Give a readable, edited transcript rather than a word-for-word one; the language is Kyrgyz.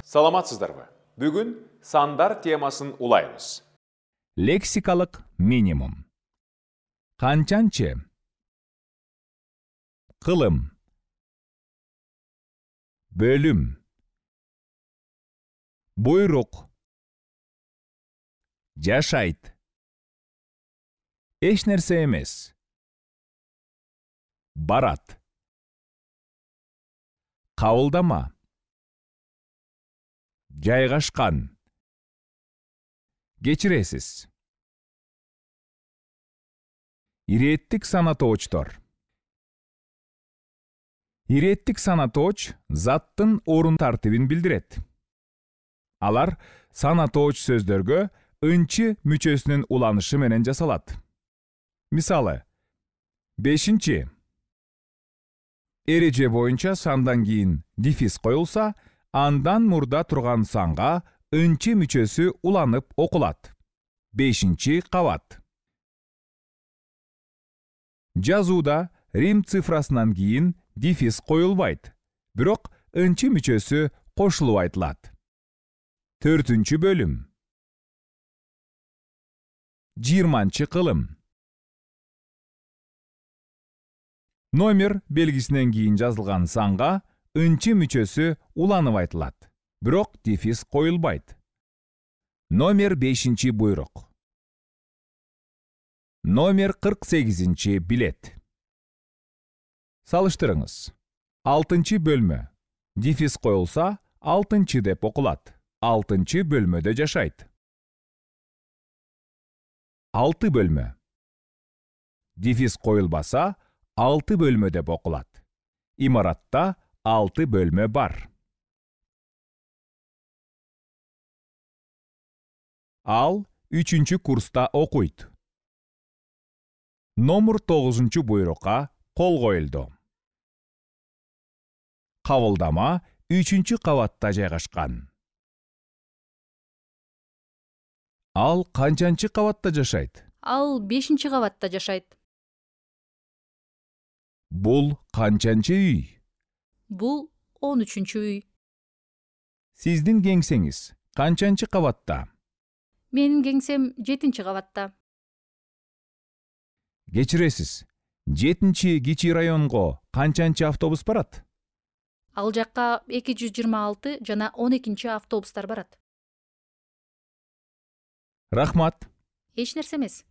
Саламатсыздарбы? Бүгін сандар темасын улайбыз. Лексикалык минимум. Канчанчы? Кылым. Бөлүм. Буйрук. Жашайт. Эч нерсе эмес. Барат. Кабылдама. Жайгашкан. Кечиресиз. Иреттик санатоочтор. Иреттик санатооч заттын орун тартибин билдирет. Алар санатооч сөздөргө ынчы мүчөсүнүн уланышы менен жасалат. Мисалы, 5. Эреже боюнча сандан кийин дефис коюлса, андан мурда турган санга ынчы мүчөсү уланып окулат. 5 кабат. Жазууда рим цифрасынан кийин дефис коюлбайт, бирок ынчы мүчөсү кошулуп айтылат. 4 бөлүм. 20 кылым. Номер белгисинен кийин жазылган санга ынчы мүчөсү уланып айтылат, бирок дефис коюлбайт. Номер 5 буйрук. Номер 48 билет. Салыштырыңыз. 6 бөлмө. Дефис коюлса, 6 деп окулат. 6 бөлмөдө жашайт. 6 бөлмө. Дефис коюлбаса, 6 бөлмө деп окулат. Имаратта 6 бөлмө бар. Ал 3 курста окуйт. Номер 9 буйрукка кол коюлду. Кабылдама 3 кабатта жайгашкан. Ал канчанчы кабатта жашайт? Ал 5 кабатта жашайт. Бул канчанчы үй? Бул 13 үй. Сиздин кеңсеңиз канчанчы кабатта? Менин кеңсем 7 кабатта. Кечиресиз, 7 кичи районго канчанчы автобус барат? Ал жакка 226 жана 12 автобустар барат. Рахмат. Эч нерсе эмес.